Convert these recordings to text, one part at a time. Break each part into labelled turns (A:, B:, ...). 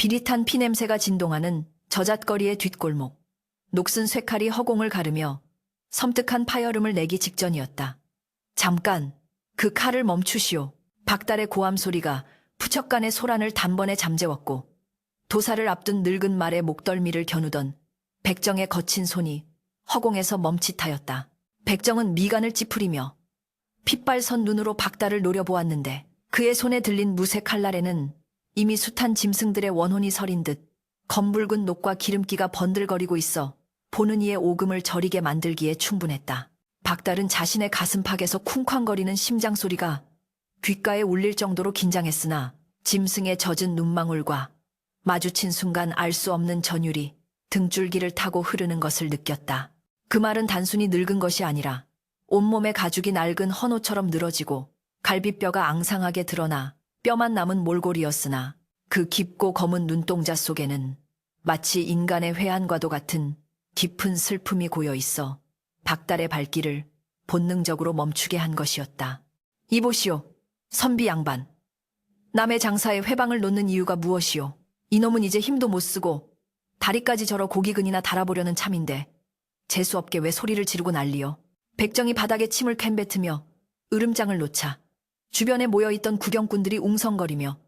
A: 비릿한 피냄새가 진동하는 저잣거리의 뒷골목. 녹슨 쇠칼이 허공을 가르며 섬뜩한 파열음을 내기 직전이었다. 잠깐, 그 칼을 멈추시오. 박달의 고함 소리가 푸척간의 소란을 단번에 잠재웠고 도사를 앞둔 늙은 말의 목덜미를 겨누던 백정의 거친 손이 허공에서 멈칫하였다. 백정은 미간을 찌푸리며 핏발선 눈으로 박달을 노려보았는데 그의 손에 들린 무쇠 칼날에는 이미 숱한 짐승들의 원혼이 서린 듯 검붉은 녹과 기름기가 번들거리고 있어 보는 이의 오금을 저리게 만들기에 충분했다. 박달은 자신의 가슴팍에서 쿵쾅거리는 심장 소리가 귓가에 울릴 정도로 긴장했으나 짐승의 젖은 눈망울과 마주친 순간 알 수 없는 전율이 등줄기를 타고 흐르는 것을 느꼈다. 그 말은 단순히 늙은 것이 아니라 온몸의 가죽이 낡은 헌옷처럼 늘어지고 갈비뼈가 앙상하게 드러나 뼈만 남은 몰골이었으나 그 깊고 검은 눈동자 속에는 마치 인간의 회한과도 같은 깊은 슬픔이 고여 있어 박달의 발길을 본능적으로 멈추게 한 것이었다. 이보시오, 선비 양반. 남의 장사에 회방을 놓는 이유가 무엇이오? 이놈은 이제 힘도 못 쓰고 다리까지 저러 고기근이나 달아보려는 참인데 재수없게 왜 소리를 지르고 난리요? 백정이 바닥에 침을 캔뱉으며 으름장을 놓자 주변에 모여있던 구경꾼들이 웅성거리며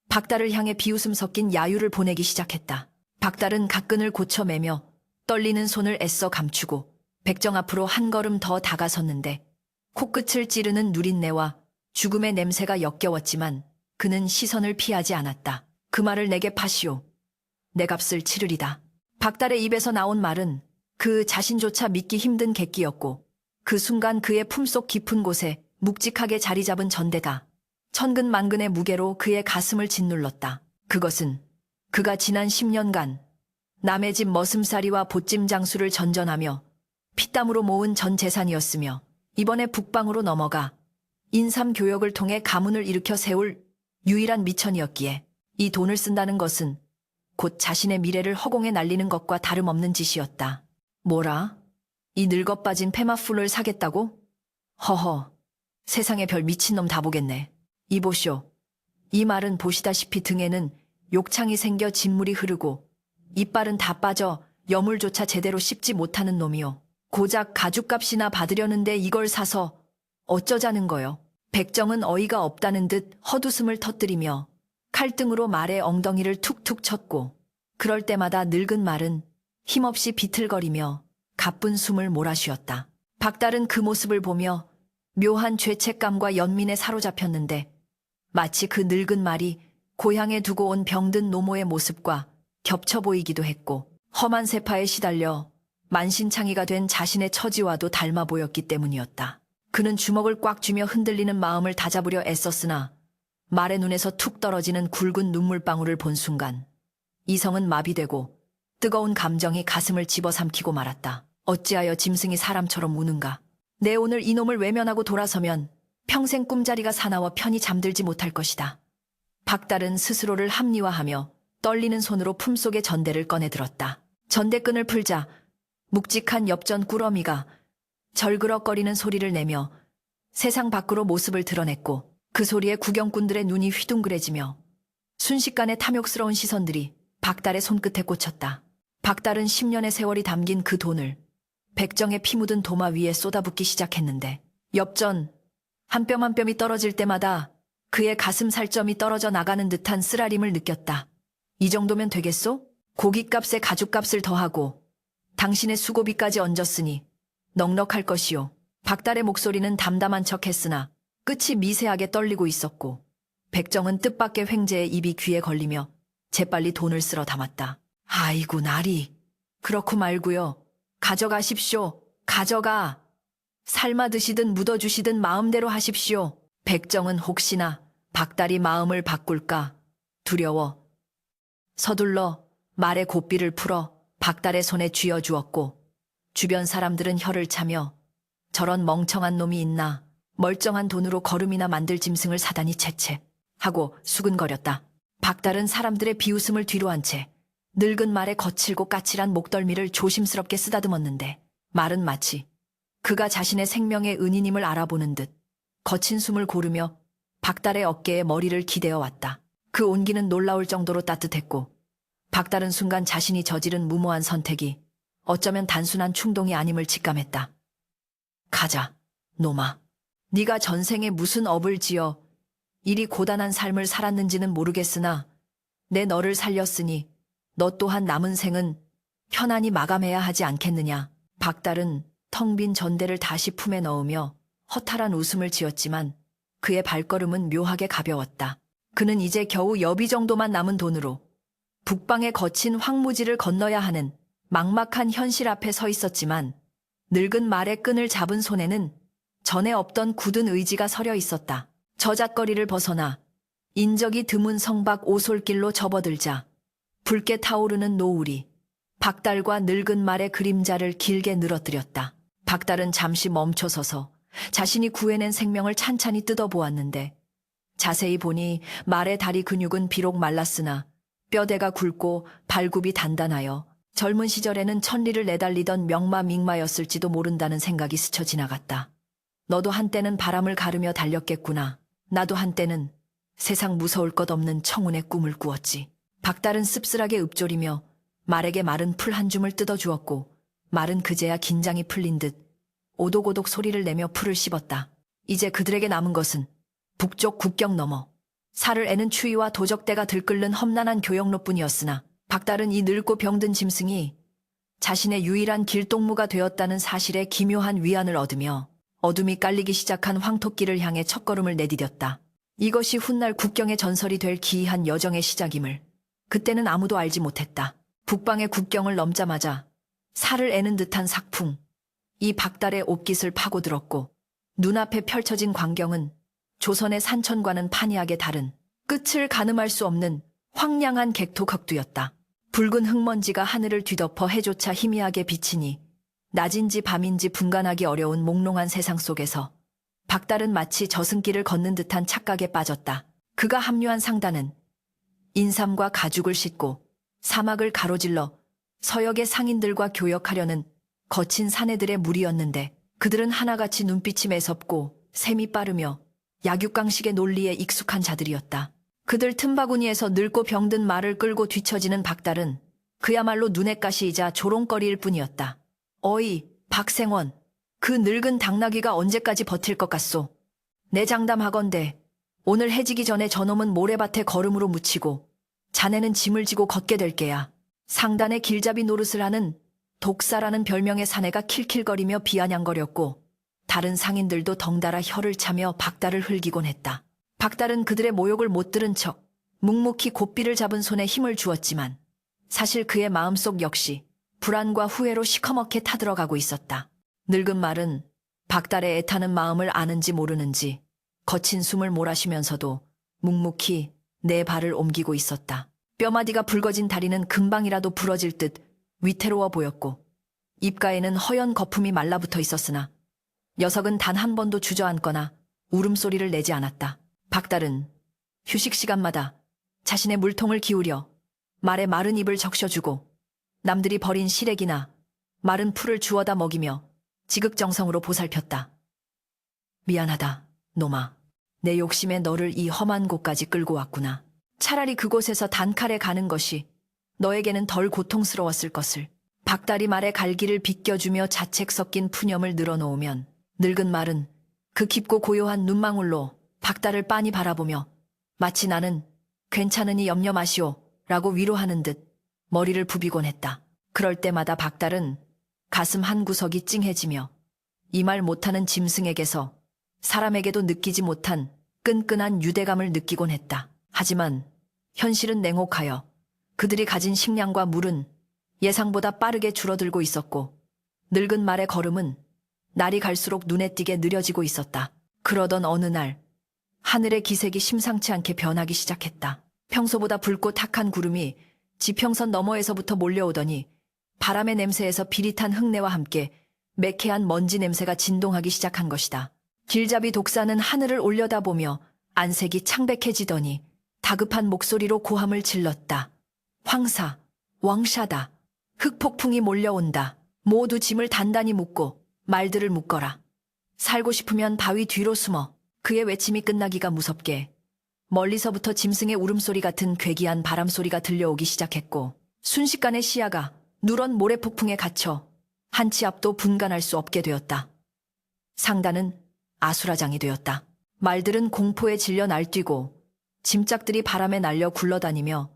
A: 박달을 향해 비웃음 섞인 야유를 보내기 시작했다. 박달은 각근을 고쳐매며 떨리는 손을 애써 감추고 백정 앞으로 한 걸음 더 다가섰는데 코끝을 찌르는 누린내와 죽음의 냄새가 역겨웠지만 그는 시선을 피하지 않았다. 그 말을 내게 파시오. 내 값을 치르리다. 박달의 입에서 나온 말은 그 자신조차 믿기 힘든 객기였고 그 순간 그의 품속 깊은 곳에 묵직하게 자리 잡은 전대가 천근만근의 무게로 그의 가슴을 짓눌렀다. 그것은 그가 지난 10년간 남의 집 머슴살이와 보찜 장수를 전전하며 피땀으로 모은 전 재산이었으며 이번에 북방으로 넘어가 인삼 교역을 통해 가문을 일으켜 세울 유일한 미천이었기에 이 돈을 쓴다는 것은 곧 자신의 미래를 허공에 날리는 것과 다름없는 짓이었다. 뭐라? 이 늙어빠진 페마풀을 사겠다고? 허허, 세상에 별 미친놈 다 보겠네. 이보쇼. 이 말은 보시다시피 등에는 욕창이 생겨 진물이 흐르고 이빨은 다 빠져 여물조차 제대로 씹지 못하는 놈이요. 고작 가죽값이나 받으려는데 이걸 사서 어쩌자는 거요. 백정은 어이가 없다는 듯 헛웃음을 터뜨리며 칼등으로 말의 엉덩이를 툭툭 쳤고 그럴 때마다 늙은 말은 힘없이 비틀거리며 가쁜 숨을 몰아쉬었다. 박달은 그 모습을 보며 묘한 죄책감과 연민에 사로잡혔는데 마치 그 늙은 말이 고향에 두고 온 병든 노모의 모습과 겹쳐 보이기도 했고 험한 세파에 시달려 만신창이가 된 자신의 처지와도 닮아 보였기 때문이었다. 그는 주먹을 꽉 쥐며 흔들리는 마음을 다잡으려 애썼으나 말의 눈에서 툭 떨어지는 굵은 눈물방울을 본 순간 이성은 마비되고 뜨거운 감정이 가슴을 집어삼키고 말았다. 어찌하여 짐승이 사람처럼 우는가? 내 오늘 이놈을 외면하고 돌아서면 평생 꿈자리가 사나워 편히 잠들지 못할 것이다. 박달은 스스로를 합리화하며 떨리는 손으로 품속의 전대를 꺼내들었다. 전대끈을 풀자 묵직한 엽전 꾸러미가 절그럭거리는 소리를 내며 세상 밖으로 모습을 드러냈고 그 소리에 구경꾼들의 눈이 휘둥그레지며 순식간에 탐욕스러운 시선들이 박달의 손끝에 꽂혔다. 박달은 10년의 세월이 담긴 그 돈을 백정의 피 묻은 도마 위에 쏟아붓기 시작했는데 엽전 한 뼘 한 뼘이 떨어질 때마다 그의 가슴 살점이 떨어져 나가는 듯한 쓰라림을 느꼈다. 이 정도면 되겠소? 고깃값에 가죽값을 더하고 당신의 수고비까지 얹었으니 넉넉할 것이요. 박달의 목소리는 담담한 척했으나 끝이 미세하게 떨리고 있었고 백정은 뜻밖의 횡재에 입이 귀에 걸리며 재빨리 돈을 쓸어 담았다. 아이고 나리. 그렇고 말고요. 가져가십시오. 가져가. 삶아 드시든 묻어주시든 마음대로 하십시오. 백정은 혹시나 박달이 마음을 바꿀까 두려워 서둘러 말의 고삐를 풀어 박달의 손에 쥐어주었고 주변 사람들은 혀를 차며 저런 멍청한 놈이 있나 멀쩡한 돈으로 거름이나 만들 짐승을 사다니 채채 하고 수근거렸다. 박달은 사람들의 비웃음을 뒤로 한 채 늙은 말의 거칠고 까칠한 목덜미를 조심스럽게 쓰다듬었는데 말은 마치 그가 자신의 생명의 은인임을 알아보는 듯 거친 숨을 고르며 박달의 어깨에 머리를 기대어 왔다. 그 온기는 놀라울 정도로 따뜻했고 박달은 순간 자신이 저지른 무모한 선택이 어쩌면 단순한 충동이 아님을 직감했다. 가자, 놈아. 네가 전생에 무슨 업을 지어 이리 고단한 삶을 살았는지는 모르겠으나 내 너를 살렸으니 너 또한 남은 생은 편안히 마감해야 하지 않겠느냐. 박달은 텅 빈 전대를 다시 품에 넣으며 허탈한 웃음을 지었지만 그의 발걸음은 묘하게 가벼웠다. 그는 이제 겨우 여비 정도만 남은 돈으로 북방의 거친 황무지를 건너야 하는 막막한 현실 앞에 서 있었지만 늙은 말의 끈을 잡은 손에는 전에 없던 굳은 의지가 서려 있었다. 저잣거리를 벗어나 인적이 드문 성박 오솔길로 접어들자 붉게 타오르는 노을이 박달과 늙은 말의 그림자를 길게 늘어뜨렸다. 박달은 잠시 멈춰서서 자신이 구해낸 생명을 찬찬히 뜯어보았는데 자세히 보니 말의 다리 근육은 비록 말랐으나 뼈대가 굵고 발굽이 단단하여 젊은 시절에는 천리를 내달리던 명마밍마였을지도 모른다는 생각이 스쳐 지나갔다. 너도 한때는 바람을 가르며 달렸겠구나. 나도 한때는 세상 무서울 것 없는 청운의 꿈을 꾸었지. 박달은 씁쓸하게 읊조리며 말에게 마른 풀 한 줌을 뜯어주었고 말은 그제야 긴장이 풀린 듯 오독오독 소리를 내며 풀을 씹었다. 이제 그들에게 남은 것은 북쪽 국경 너머 살을 애는 추위와 도적대가 들끓는 험난한 교역로뿐이었으나 박달은 이 늙고 병든 짐승이 자신의 유일한 길동무가 되었다는 사실에 기묘한 위안을 얻으며 어둠이 깔리기 시작한 황토길을 향해 첫걸음을 내디뎠다. 이것이 훗날 국경의 전설이 될 기이한 여정의 시작임을 그때는 아무도 알지 못했다. 북방의 국경을 넘자마자 살을 애는 듯한 삭풍, 이 박달의 옷깃을 파고들었고 눈앞에 펼쳐진 광경은 조선의 산천과는 판이하게 다른 끝을 가늠할 수 없는 황량한 객토격투였다. 붉은 흙먼지가 하늘을 뒤덮어 해조차 희미하게 비치니 낮인지 밤인지 분간하기 어려운 몽롱한 세상 속에서 박달은 마치 저승길을 걷는 듯한 착각에 빠졌다. 그가 합류한 상단은 인삼과 가죽을 싣고 사막을 가로질러 서역의 상인들과 교역하려는 거친 사내들의 무리였는데 그들은 하나같이 눈빛이 매섭고 셈이 빠르며 약육강식의 논리에 익숙한 자들이었다. 그들 틈바구니에서 늙고 병든 말을 끌고 뒤처지는 박달은 그야말로 눈의 가시이자 조롱거리일 뿐이었다. 어이, 박생원, 그 늙은 당나귀가 언제까지 버틸 것 같소? 내 장담하건대 오늘 해지기 전에 저놈은 모래밭에 걸음으로 묻히고 자네는 짐을 지고 걷게 될 게야. 상단에 길잡이 노릇을 하는 독사라는 별명의 사내가 킬킬거리며 비아냥거렸고 다른 상인들도 덩달아 혀를 차며 박달을 흘기곤 했다. 박달은 그들의 모욕을 못 들은 척 묵묵히 고삐를 잡은 손에 힘을 주었지만 사실 그의 마음속 역시 불안과 후회로 시커멓게 타들어가고 있었다. 늙은 말은 박달의 애타는 마음을 아는지 모르는지 거친 숨을 몰아쉬면서도 묵묵히 내 발을 옮기고 있었다. 뼈마디가 붉어진 다리는 금방이라도 부러질 듯 위태로워 보였고 입가에는 허연 거품이 말라붙어 있었으나 녀석은 단 한 번도 주저앉거나 울음소리를 내지 않았다. 박달은 휴식 시간마다 자신의 물통을 기울여 말의 마른 입을 적셔주고 남들이 버린 시래기나 마른 풀을 주워다 먹이며 지극정성으로 보살폈다. 미안하다, 놈아. 내 욕심에 너를 이 험한 곳까지 끌고 왔구나. 차라리 그곳에서 단칼에 가는 것이 너에게는 덜 고통스러웠을 것을. 박달이 말의 갈기를 비껴주며 자책 섞인 푸념을 늘어놓으면 늙은 말은 그 깊고 고요한 눈망울로 박달을 빤히 바라보며 마치 나는 괜찮으니 염려 마시오 라고 위로하는 듯 머리를 부비곤 했다. 그럴 때마다 박달은 가슴 한 구석이 찡해지며 이 말 못하는 짐승에게서 사람에게도 느끼지 못한 끈끈한 유대감을 느끼곤 했다. 하지만 현실은 냉혹하여 그들이 가진 식량과 물은 예상보다 빠르게 줄어들고 있었고 늙은 말의 걸음은 날이 갈수록 눈에 띄게 느려지고 있었다. 그러던 어느 날 하늘의 기색이 심상치 않게 변하기 시작했다. 평소보다 붉고 탁한 구름이 지평선 너머에서부터 몰려오더니 바람의 냄새에서 비릿한 흙내와 함께 매캐한 먼지 냄새가 진동하기 시작한 것이다. 길잡이 독사는 하늘을 올려다보며 안색이 창백해지더니 다급한 목소리로 고함을 질렀다. 황사, 왕샤다. 흙폭풍이 몰려온다. 모두 짐을 단단히 묶고 말들을 묶어라. 살고 싶으면 바위 뒤로 숨어. 그의 외침이 끝나기가 무섭게 멀리서부터 짐승의 울음소리 같은 괴기한 바람소리가 들려오기 시작했고 순식간에 시야가 누런 모래폭풍에 갇혀 한 치 앞도 분간할 수 없게 되었다. 상단은 아수라장이 되었다. 말들은 공포에 질려 날뛰고 짐짝들이 바람에 날려 굴러다니며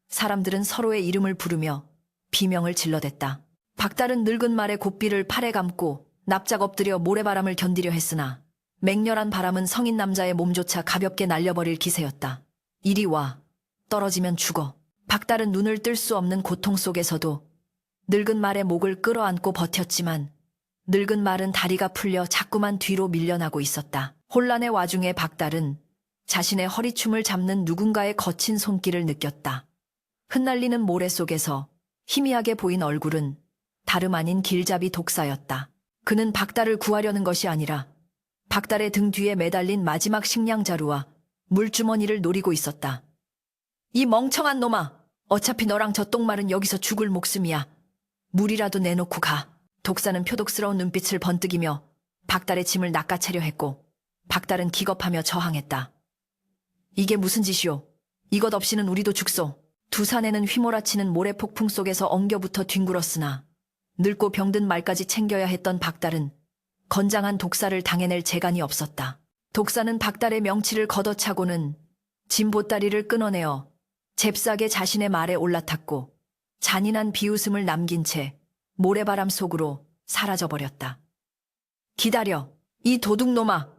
A: 사람들은 서로의 이름을 부르며 비명을 질러댔다. 박달은 늙은 말의 고삐를 팔에 감고 납작 엎드려 모래바람을 견디려 했으나 맹렬한 바람은 성인 남자의 몸조차 가볍게 날려버릴 기세였다. 이리 와. 떨어지면 죽어. 박달은 눈을 뜰 수 없는 고통 속에서도 늙은 말의 목을 끌어안고 버텼지만 늙은 말은 다리가 풀려 자꾸만 뒤로 밀려나고 있었다. 혼란의 와중에 박달은 자신의 허리춤을 잡는 누군가의 거친 손길을 느꼈다. 흩날리는 모래 속에서 희미하게 보인 얼굴은 다름 아닌 길잡이 독사였다. 그는 박달을 구하려는 것이 아니라 박달의 등 뒤에 매달린 마지막 식량 자루와 물주머니를 노리고 있었다. 이 멍청한 놈아! 어차피 너랑 저 똥말은 여기서 죽을 목숨이야. 물이라도 내놓고 가. 독사는 표독스러운 눈빛을 번뜩이며 박달의 짐을 낚아채려 했고 박달은 기겁하며 저항했다. 이게 무슨 짓이오? 이것 없이는 우리도 죽소. 두 사내는 휘몰아치는 모래폭풍 속에서 엉겨붙어 뒹굴었으나 늙고 병든 말까지 챙겨야 했던 박달은 건장한 독사를 당해낼 재간이 없었다. 독사는 박달의 명치를 걷어차고는 짐 보따리를 끊어내어 잽싸게 자신의 말에 올라탔고 잔인한 비웃음을 남긴 채 모래바람 속으로 사라져버렸다. 기다려. 이 도둑놈아.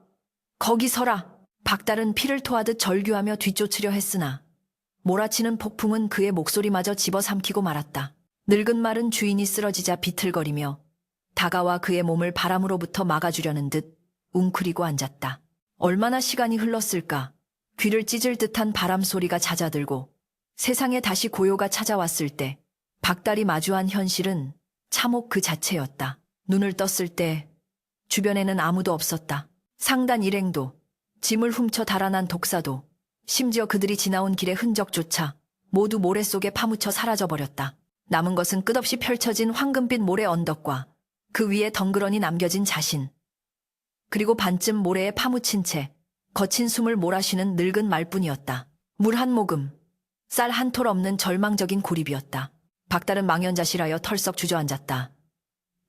A: 거기 서라. 박달은 피를 토하듯 절규하며 뒤쫓으려 했으나 몰아치는 폭풍은 그의 목소리마저 집어삼키고 말았다. 늙은 말은 주인이 쓰러지자 비틀거리며 다가와 그의 몸을 바람으로부터 막아주려는 듯 웅크리고 앉았다. 얼마나 시간이 흘렀을까. 귀를 찢을 듯한 바람 소리가 잦아들고 세상에 다시 고요가 찾아왔을 때 박달이 마주한 현실은 참혹 그 자체였다. 눈을 떴을 때 주변에는 아무도 없었다. 상단 일행도, 짐을 훔쳐 달아난 독사도, 심지어 그들이 지나온 길의 흔적조차 모두 모래 속에 파묻혀 사라져버렸다. 남은 것은 끝없이 펼쳐진 황금빛 모래 언덕과 그 위에 덩그러니 남겨진 자신, 그리고 반쯤 모래에 파묻힌 채 거친 숨을 몰아쉬는 늙은 말뿐이었다. 물 한 모금, 쌀 한 톨 없는 절망적인 고립이었다. 박달은 망연자실하여 털썩 주저앉았다.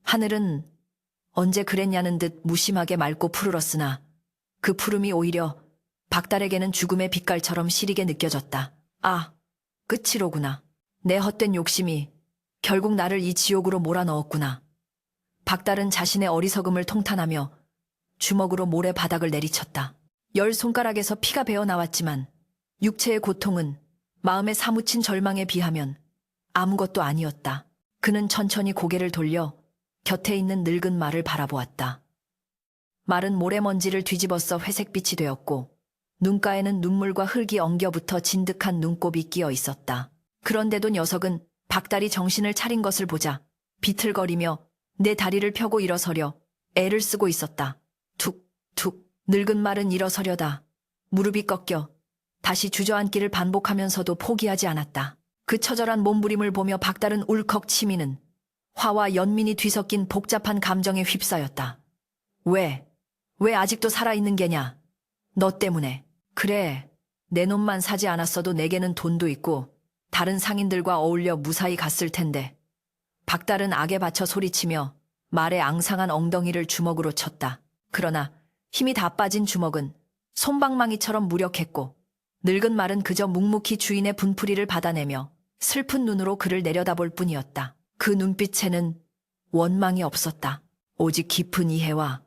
A: 하늘은 언제 그랬냐는 듯 무심하게 맑고 푸르렀으나 그 푸름이 오히려 박달에게는 죽음의 빛깔처럼 시리게 느껴졌다. 아, 끝이로구나. 내 헛된 욕심이 결국 나를 이 지옥으로 몰아넣었구나. 박달은 자신의 어리석음을 통탄하며 주먹으로 모래 바닥을 내리쳤다. 10손가락에서 피가 배어 나왔지만 육체의 고통은 마음에 사무친 절망에 비하면 아무것도 아니었다. 그는 천천히 고개를 돌려 곁에 있는 늙은 말을 바라보았다. 말은 모래먼지를 뒤집어써 회색빛이 되었고 눈가에는 눈물과 흙이 엉겨붙어 진득한 눈곱이 끼어 있었다. 그런데도 녀석은 박달이 정신을 차린 것을 보자 비틀거리며 내 다리를 펴고 일어서려 애를 쓰고 있었다. 툭툭. 늙은 말은 일어서려다 무릎이 꺾여 다시 주저앉기를 반복하면서도 포기하지 않았다. 그 처절한 몸부림을 보며 박달은 울컥 치미는 화와 연민이 뒤섞인 복잡한 감정에 휩싸였다. 왜 아직도 살아있는 게냐? 너 때문에. 그래, 내 놈만 사지 않았어도 내게는 돈도 있고 다른 상인들과 어울려 무사히 갔을 텐데. 박달은 악에 받쳐 소리치며 말의 앙상한 엉덩이를 주먹으로 쳤다. 그러나 힘이 다 빠진 주먹은 솜방망이처럼 무력했고 늙은 말은 그저 묵묵히 주인의 분풀이를 받아내며 슬픈 눈으로 그를 내려다볼 뿐이었다. 그 눈빛에는 원망이 없었다. 오직 깊은 이해와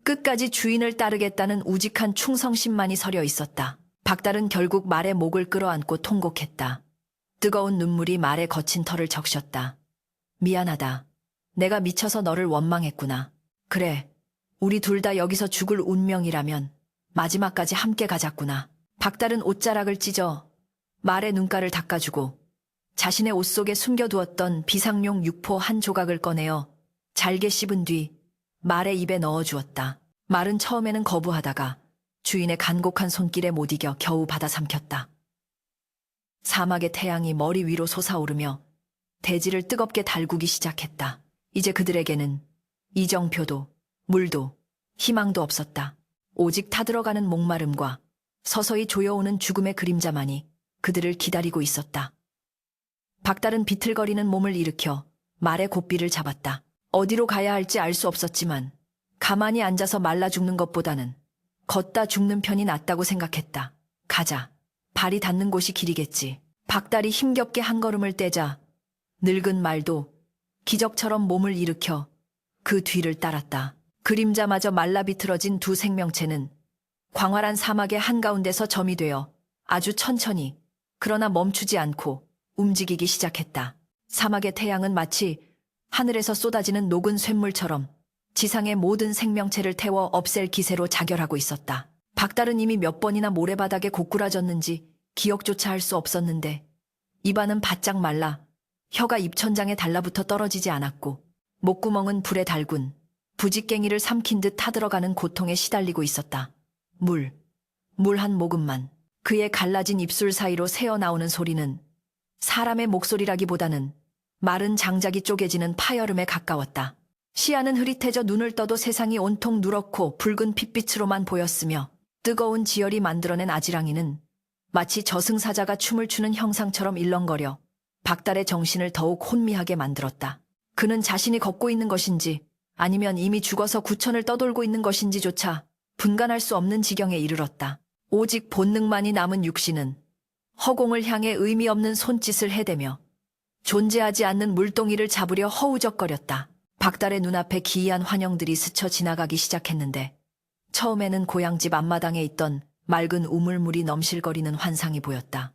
A: 끝까지 주인을 따르겠다는 우직한 충성심만이 서려 있었다. 박달은 결국 말의 목을 끌어안고 통곡했다. 뜨거운 눈물이 말의 거친 털을 적셨다. 미안하다. 내가 미쳐서 너를 원망했구나. 그래, 우리 둘 다 여기서 죽을 운명이라면 마지막까지 함께 가자꾸나. 박달은 옷자락을 찢어 말의 눈가를 닦아주고 자신의 옷 속에 숨겨두었던 비상용 육포 한 조각을 꺼내어 잘게 씹은 뒤 말의 입에 넣어주었다. 말은 처음에는 거부하다가 주인의 간곡한 손길에 못 이겨 겨우 받아 삼켰다. 사막의 태양이 머리 위로 솟아오르며 대지를 뜨겁게 달구기 시작했다. 이제 그들에게는 이정표도 물도 희망도 없었다. 오직 타들어가는 목마름과 서서히 조여오는 죽음의 그림자만이 그들을 기다리고 있었다. 박달은 비틀거리는 몸을 일으켜 말의 고삐를 잡았다. 어디로 가야 할지 알 수 없었지만 가만히 앉아서 말라 죽는 것보다는 걷다 죽는 편이 낫다고 생각했다. 가자. 발이 닿는 곳이 길이겠지. 박달이 힘겹게 한 걸음을 떼자 늙은 말도 기적처럼 몸을 일으켜 그 뒤를 따랐다. 그림자마저 말라 비틀어진 두 생명체는 광활한 사막의 한가운데서 점이 되어 아주 천천히 그러나 멈추지 않고 움직이기 시작했다. 사막의 태양은 마치 하늘에서 쏟아지는 녹은 쇳물처럼 지상의 모든 생명체를 태워 없앨 기세로 자결하고 있었다. 박달은 이미 몇 번이나 모래바닥에 고꾸라졌는지 기억조차 할 수 없었는데 입안은 바짝 말라 혀가 입천장에 달라붙어 떨어지지 않았고 목구멍은 불에 달군 부직갱이를 삼킨 듯 타들어가는 고통에 시달리고 있었다. 물 한 모금만. 그의 갈라진 입술 사이로 새어나오는 소리는 사람의 목소리라기보다는 마른 장작이 쪼개지는 파열음에 가까웠다. 시야는 흐릿해져 눈을 떠도 세상이 온통 누렇고 붉은 핏빛으로만 보였으며 뜨거운 지열이 만들어낸 아지랑이는 마치 저승사자가 춤을 추는 형상처럼 일렁거려 박달의 정신을 더욱 혼미하게 만들었다. 그는 자신이 걷고 있는 것인지 아니면 이미 죽어서 구천을 떠돌고 있는 것인지조차 분간할 수 없는 지경에 이르렀다. 오직 본능만이 남은 육신은 허공을 향해 의미 없는 손짓을 해대며 존재하지 않는 물동이를 잡으려 허우적거렸다. 박달의 눈앞에 기이한 환영들이 스쳐 지나가기 시작했는데 처음에는 고향집 앞마당에 있던 맑은 우물물이 넘실거리는 환상이 보였다.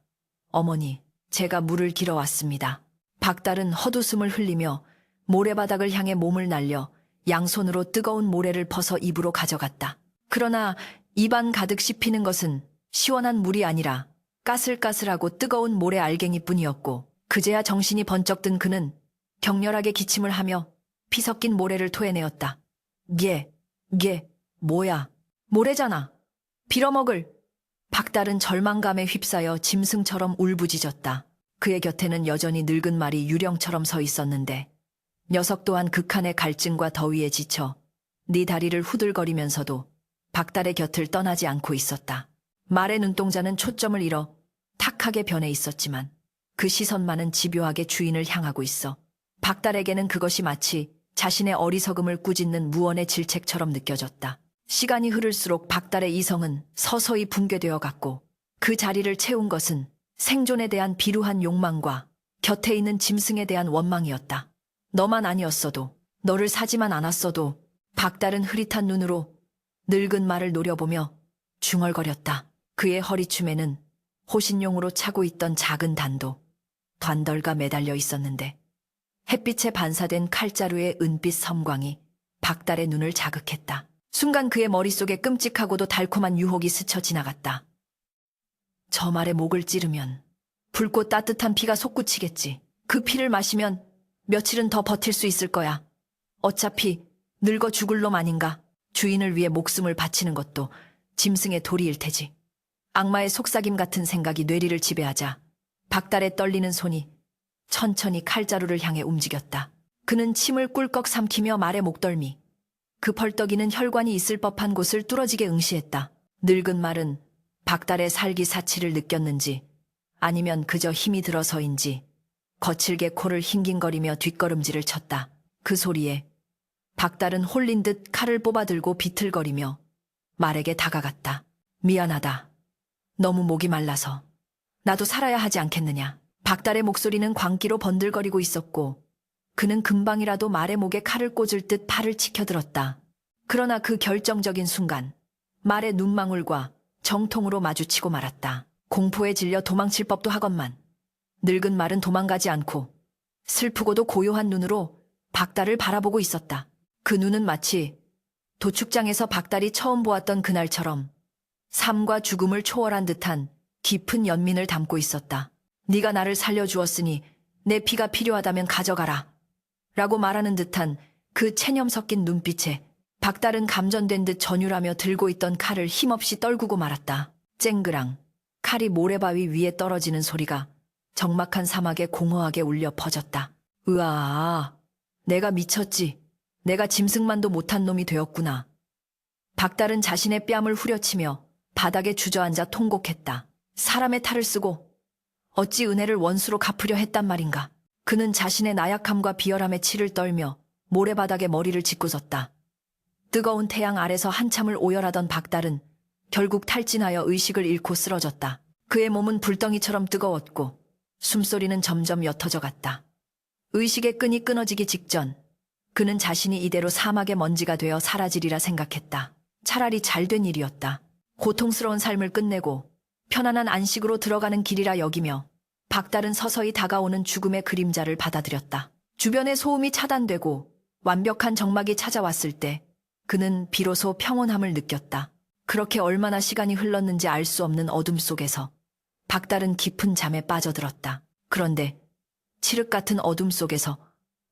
A: 어머니, 제가 물을 길어 왔습니다. 박달은 헛웃음을 흘리며 모래바닥을 향해 몸을 날려 양손으로 뜨거운 모래를 퍼서 입으로 가져갔다. 그러나 입안 가득 씹히는 것은 시원한 물이 아니라 까슬까슬하고 뜨거운 모래 알갱이뿐이었고 그제야 정신이 번쩍 든 그는 격렬하게 기침을 하며 피 섞인 모래를 토해내었다. 뭐야? 모래잖아. 빌어먹을. 박달은 절망감에 휩싸여 짐승처럼 울부짖었다. 그의 곁에는 여전히 늙은 말이 유령처럼 서 있었는데 녀석 또한 극한의 갈증과 더위에 지쳐 네 다리를 후들거리면서도 박달의 곁을 떠나지 않고 있었다. 말의 눈동자는 초점을 잃어 탁하게 변해 있었지만 그 시선만은 집요하게 주인을 향하고 있어 박달에게는 그것이 마치 자신의 어리석음을 꾸짖는 무언의 질책처럼 느껴졌다. 시간이 흐를수록 박달의 이성은 서서히 붕괴되어 갔고 그 자리를 채운 것은 생존에 대한 비루한 욕망과 곁에 있는 짐승에 대한 원망이었다. 너만 아니었어도, 너를 사지만 않았어도 박달은 흐릿한 눈으로 늙은 말을 노려보며 중얼거렸다. 그의 허리춤에는 호신용으로 차고 있던 작은 단도 단덜가 매달려 있었는데 햇빛에 반사된 칼자루의 은빛 섬광이 박달의 눈을 자극했다. 순간 그의 머릿속에 끔찍하고도 달콤한 유혹이 스쳐 지나갔다. 저 말에 목을 찌르면 붉고 따뜻한 피가 솟구치겠지. 그 피를 마시면 며칠은 더 버틸 수 있을 거야. 어차피 늙어 죽을 놈 아닌가. 주인을 위해 목숨을 바치는 것도 짐승의 도리일 테지. 악마의 속삭임 같은 생각이 뇌리를 지배하자 박달의 떨리는 손이 천천히 칼자루를 향해 움직였다. 그는 침을 꿀꺽 삼키며 말의 목덜미, 그 펄떡이는 혈관이 있을 법한 곳을 뚫어지게 응시했다. 늙은 말은 박달의 살기 사치를 느꼈는지 아니면 그저 힘이 들어서인지 거칠게 코를 힝깅거리며 뒷걸음질을 쳤다. 그 소리에 박달은 홀린 듯 칼을 뽑아들고 비틀거리며 말에게 다가갔다. 미안하다. 너무 목이 말라서. 나도 살아야 하지 않겠느냐. 박달의 목소리는 광기로 번들거리고 있었고 그는 금방이라도 말의 목에 칼을 꽂을 듯 팔을 치켜들었다. 그러나 그 결정적인 순간 말의 눈망울과 정통으로 마주치고 말았다. 공포에 질려 도망칠 법도 하건만 늙은 말은 도망가지 않고 슬프고도 고요한 눈으로 박달을 바라보고 있었다. 그 눈은 마치 도축장에서 박달이 처음 보았던 그날처럼 삶과 죽음을 초월한 듯한 깊은 연민을 담고 있었다. 네가 나를 살려주었으니 내 피가 필요하다면 가져가라. 라고 말하는 듯한 그 체념 섞인 눈빛에 박달은 감전된 듯 전율하며 들고 있던 칼을 힘없이 떨구고 말았다. 쨍그랑 칼이 모래바위 위에 떨어지는 소리가 적막한 사막에 공허하게 울려 퍼졌다. 으아, 내가 미쳤지. 내가 짐승만도 못한 놈이 되었구나. 박달은 자신의 뺨을 후려치며 바닥에 주저앉아 통곡했다. 사람의 탈을 쓰고 어찌 은혜를 원수로 갚으려 했단 말인가. 그는 자신의 나약함과 비열함에 치를 떨며 모래바닥에 머리를 짓궂었다. 뜨거운 태양 아래서 한참을 오열하던 박달은 결국 탈진하여 의식을 잃고 쓰러졌다. 그의 몸은 불덩이처럼 뜨거웠고 숨소리는 점점 옅어져 갔다. 의식의 끈이 끊어지기 직전 그는 자신이 이대로 사막의 먼지가 되어 사라지리라 생각했다. 차라리 잘된 일이었다. 고통스러운 삶을 끝내고 편안한 안식으로 들어가는 길이라 여기며 박달은 서서히 다가오는 죽음의 그림자를 받아들였다. 주변의 소음이 차단되고 완벽한 정막이 찾아왔을 때 그는 비로소 평온함을 느꼈다. 그렇게 얼마나 시간이 흘렀는지 알 수 없는 어둠 속에서 박달은 깊은 잠에 빠져들었다. 그런데 칠흑 같은 어둠 속에서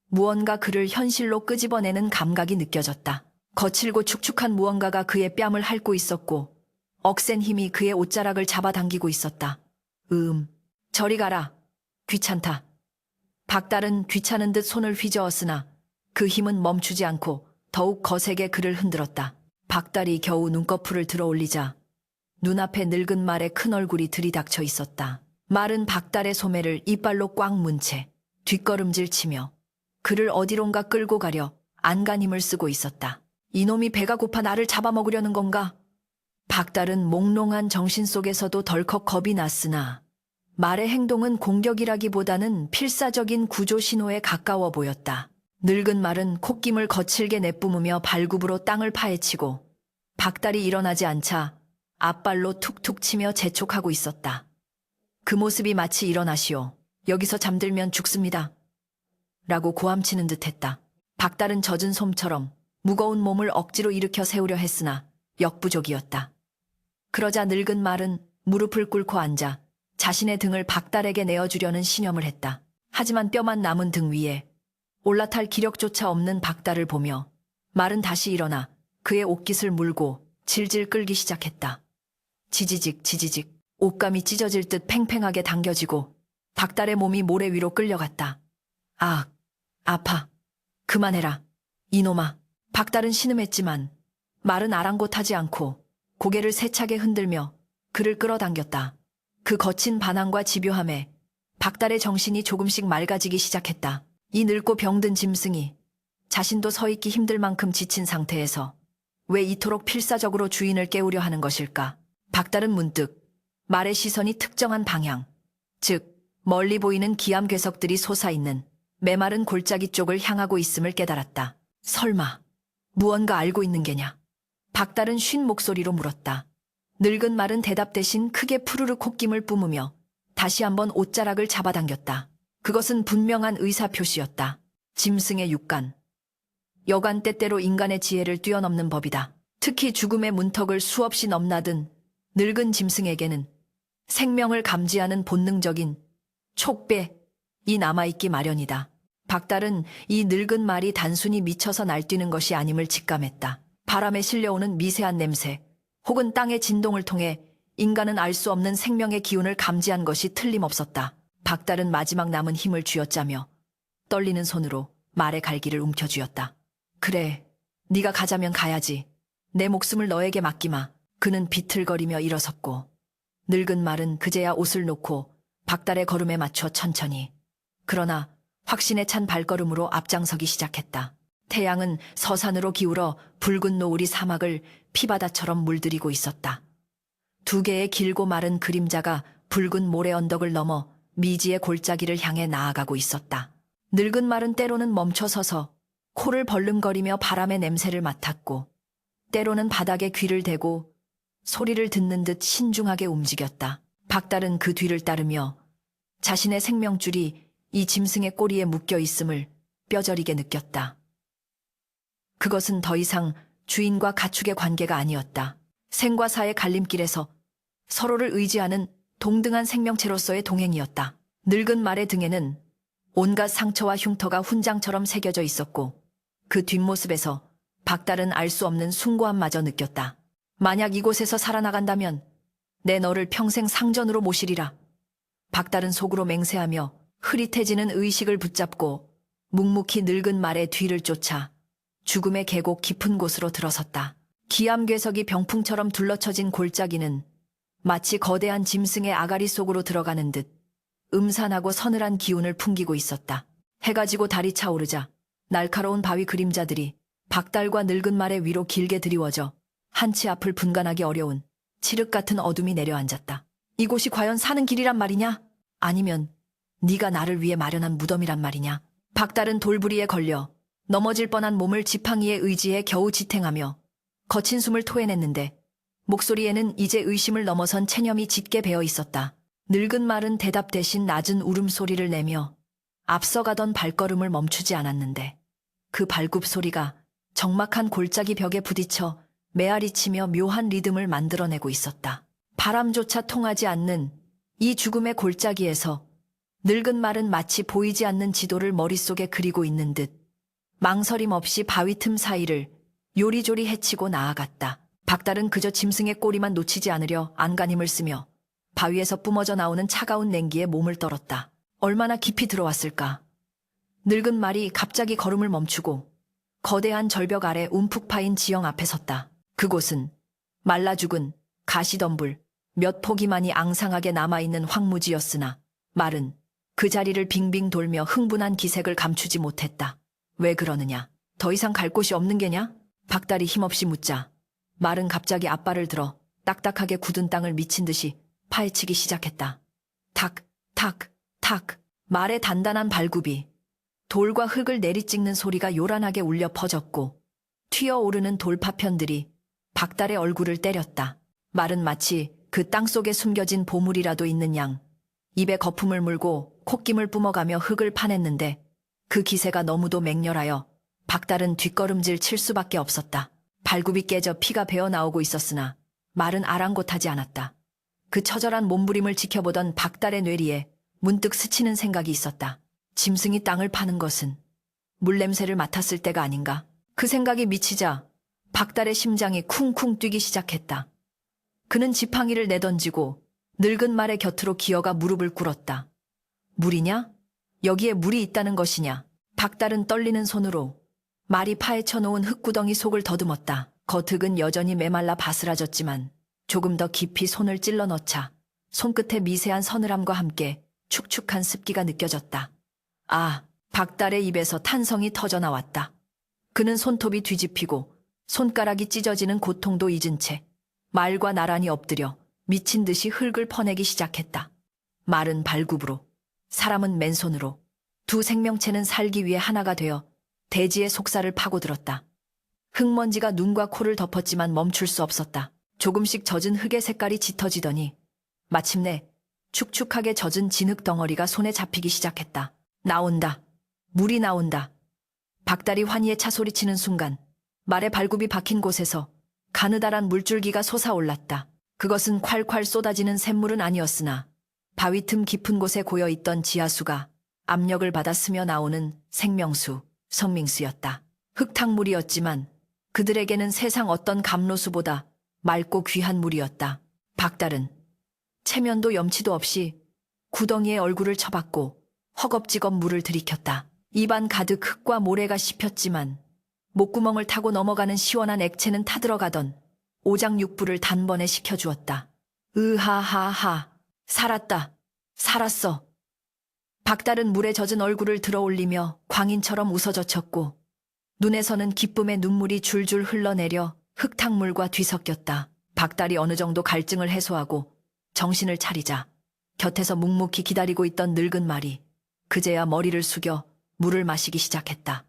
A: 무언가 그를 현실로 끄집어내는 감각이 느껴졌다. 거칠고 축축한 무언가가 그의 뺨을 핥고 있었고 억센 힘이 그의 옷자락을 잡아당기고 있었다. 저리 가라. 귀찮다. 박달은 귀찮은 듯 손을 휘저었으나 그 힘은 멈추지 않고 더욱 거세게 그를 흔들었다. 박달이 겨우 눈꺼풀을 들어 올리자 눈앞에 늙은 말의 큰 얼굴이 들이닥쳐 있었다. 말은 박달의 소매를 이빨로 꽉 문 채 뒷걸음질 치며 그를 어디론가 끌고 가려 안간 힘을 쓰고 있었다. 이놈이 배가 고파 나를 잡아먹으려는 건가? 박달은 몽롱한 정신 속에서도 덜컥 겁이 났으나 말의 행동은 공격이라기보다는 필사적인 구조 신호에 가까워 보였다. 늙은 말은 콧김을 거칠게 내뿜으며 발굽으로 땅을 파헤치고 박달이 일어나지 않자 앞발로 툭툭 치며 재촉하고 있었다. 그 모습이 마치 일어나시오. 여기서 잠들면 죽습니다. 라고 고함치는 듯했다. 박달은 젖은 솜처럼 무거운 몸을 억지로 일으켜 세우려 했으나 역부족이었다. 그러자 늙은 말은 무릎을 꿇고 앉아 자신의 등을 박달에게 내어주려는 신염을 했다. 하지만 뼈만 남은 등 위에 올라탈 기력조차 없는 박달을 보며 말은 다시 일어나 그의 옷깃을 물고 질질 끌기 시작했다. 지지직 지지직 옷감이 찢어질 듯 팽팽하게 당겨지고 박달의 몸이 모래 위로 끌려갔다. 아, 아파. 그만해라. 이놈아. 박달은 신음했지만 말은 아랑곳하지 않고 고개를 세차게 흔들며 그를 끌어당겼다. 그 거친 반항과 집요함에 박달의 정신이 조금씩 맑아지기 시작했다. 이 늙고 병든 짐승이 자신도 서 있기 힘들 만큼 지친 상태에서 왜 이토록 필사적으로 주인을 깨우려 하는 것일까? 박달은 문득 말의 시선이 특정한 방향, 즉 멀리 보이는 기암 괴석들이 솟아있는 메마른 골짜기 쪽을 향하고 있음을 깨달았다. 설마 무언가 알고 있는 게냐? 박달은 쉰 목소리로 물었다. 늙은 말은 대답 대신 크게 푸르르 콧김을 뿜으며 다시 한번 옷자락을 잡아당겼다. 그것은 분명한 의사표시였다. 짐승의 육간. 여간 때때로 인간의 지혜를 뛰어넘는 법이다. 특히 죽음의 문턱을 수없이 넘나든 늙은 짐승에게는 생명을 감지하는 본능적인 촉배이 남아있기 마련이다. 박달은 이 늙은 말이 단순히 미쳐서 날뛰는 것이 아님을 직감했다. 바람에 실려오는 미세한 냄새, 혹은 땅의 진동을 통해 인간은 알 수 없는 생명의 기운을 감지한 것이 틀림없었다. 박달은 마지막 남은 힘을 쥐어짜며 떨리는 손으로 말의 갈기를 움켜쥐었다. 그래, 네가 가자면 가야지. 내 목숨을 너에게 맡기마. 그는 비틀거리며 일어섰고 늙은 말은 그제야 옷을 놓고 박달의 걸음에 맞춰 천천히, 그러나 확신에 찬 발걸음으로 앞장서기 시작했다. 태양은 서산으로 기울어 붉은 노을이 사막을 피바다처럼 물들이고 있었다. 두 개의 길고 마른 그림자가 붉은 모래 언덕을 넘어 미지의 골짜기를 향해 나아가고 있었다. 늙은 말은 때로는 멈춰서서 코를 벌름거리며 바람의 냄새를 맡았고 때로는 바닥에 귀를 대고 소리를 듣는 듯 신중하게 움직였다. 박달은 그 뒤를 따르며 자신의 생명줄이 이 짐승의 꼬리에 묶여 있음을 뼈저리게 느꼈다. 그것은 더 이상 주인과 가축의 관계가 아니었다. 생과 사의 갈림길에서 서로를 의지하는 동등한 생명체로서의 동행이었다. 늙은 말의 등에는 온갖 상처와 흉터가 훈장처럼 새겨져 있었고 그 뒷모습에서 박달은 알 수 없는 숭고함마저 느꼈다. 만약 이곳에서 살아나간다면 내 너를 평생 상전으로 모시리라. 박달은 속으로 맹세하며 흐릿해지는 의식을 붙잡고 묵묵히 늙은 말의 뒤를 쫓아 죽음의 계곡 깊은 곳으로 들어섰다. 기암괴석이 병풍처럼 둘러쳐진 골짜기는 마치 거대한 짐승의 아가리 속으로 들어가는 듯 음산하고 서늘한 기운을 풍기고 있었다. 해가 지고 달이 차오르자 날카로운 바위 그림자들이 박달과 늙은 말의 위로 길게 드리워져 한치 앞을 분간하기 어려운 칠흑 같은 어둠이 내려앉았다. 이곳이 과연 사는 길이란 말이냐? 아니면 네가 나를 위해 마련한 무덤이란 말이냐? 박달은 돌부리에 걸려 넘어질 뻔한 몸을 지팡이에 의지해 겨우 지탱하며 거친 숨을 토해냈는데 목소리에는 이제 의심을 넘어선 체념이 짙게 배어 있었다. 늙은 말은 대답 대신 낮은 울음소리를 내며 앞서가던 발걸음을 멈추지 않았는데 그 발굽 소리가 적막한 골짜기 벽에 부딪혀 메아리치며 묘한 리듬을 만들어내고 있었다. 바람조차 통하지 않는 이 죽음의 골짜기에서 늙은 말은 마치 보이지 않는 지도를 머릿속에 그리고 있는 듯 망설임 없이 바위 틈 사이를 요리조리 헤치고 나아갔다. 박달은 그저 짐승의 꼬리만 놓치지 않으려 안간힘을 쓰며 바위에서 뿜어져 나오는 차가운 냉기에 몸을 떨었다. 얼마나 깊이 들어왔을까? 늙은 말이 갑자기 걸음을 멈추고 거대한 절벽 아래 움푹 파인 지형 앞에 섰다. 그곳은 말라 죽은 가시덤불 몇 포기만이 앙상하게 남아있는 황무지였으나 말은 그 자리를 빙빙 돌며 흥분한 기색을 감추지 못했다. 왜 그러느냐? 더 이상 갈 곳이 없는 게냐? 박달이 힘없이 묻자 말은 갑자기 앞발을 들어 딱딱하게 굳은 땅을 미친 듯이 파헤치기 시작했다. 탁, 탁, 탁. 말의 단단한 발굽이 돌과 흙을 내리찍는 소리가 요란하게 울려 퍼졌고 튀어오르는 돌파편들이 박달의 얼굴을 때렸다. 말은 마치 그 땅속에 숨겨진 보물이라도 있는 양 입에 거품을 물고 콧김을 뿜어가며 흙을 파냈는데 그 기세가 너무도 맹렬하여 박달은 뒷걸음질 칠 수밖에 없었다. 발굽이 깨져 피가 배어나오고 있었으나 말은 아랑곳하지 않았다. 그 처절한 몸부림을 지켜보던 박달의 뇌리에 문득 스치는 생각이 있었다. 짐승이 땅을 파는 것은 물냄새를 맡았을 때가 아닌가. 그 생각이 미치자 박달의 심장이 쿵쿵 뛰기 시작했다. 그는 지팡이를 내던지고 늙은 말의 곁으로 기어가 무릎을 꿇었다. 물이냐? 여기에 물이 있다는 것이냐? 박달은 떨리는 손으로 말이 파헤쳐 놓은 흙구덩이 속을 더듬었다. 겉흙은 여전히 메말라 바스라졌지만 조금 더 깊이 손을 찔러 넣자 손끝에 미세한 서늘함과 함께 축축한 습기가 느껴졌다. 아, 박달의 입에서 탄성이 터져 나왔다. 그는 손톱이 뒤집히고 손가락이 찢어지는 고통도 잊은 채 말과 나란히 엎드려 미친 듯이 흙을 퍼내기 시작했다. 말은 발굽으로, 사람은 맨손으로, 두 생명체는 살기 위해 하나가 되어 대지의 속살을 파고들었다. 흙먼지가 눈과 코를 덮었지만 멈출 수 없었다. 조금씩 젖은 흙의 색깔이 짙어지더니 마침내 축축하게 젖은 진흙 덩어리가 손에 잡히기 시작했다. 나온다. 물이 나온다. 박달이 환희에 차 소리치는 순간 말의 발굽이 박힌 곳에서 가느다란 물줄기가 솟아올랐다. 그것은 콸콸 쏟아지는 샘물은 아니었으나 바위 틈 깊은 곳에 고여있던 지하수가 압력을 받아 스며 나오는 생명수, 선밍수였다. 흙탕물이었지만 그들에게는 세상 어떤 감로수보다 맑고 귀한 물이었다. 박달은 체면도 염치도 없이 구덩이에 얼굴을 쳐박고 허겁지겁 물을 들이켰다. 입안 가득 흙과 모래가 씹혔지만 목구멍을 타고 넘어가는 시원한 액체는 타들어가던 오장육부를 단번에 식혀주었다. 으하하하. 살았다. 살았어. 박달은 물에 젖은 얼굴을 들어올리며 광인처럼 웃어젖혔고 눈에서는 기쁨의 눈물이 줄줄 흘러내려 흙탕물과 뒤섞였다. 박달이 어느 정도 갈증을 해소하고 정신을 차리자 곁에서 묵묵히 기다리고 있던 늙은 말이 그제야 머리를 숙여 물을 마시기 시작했다.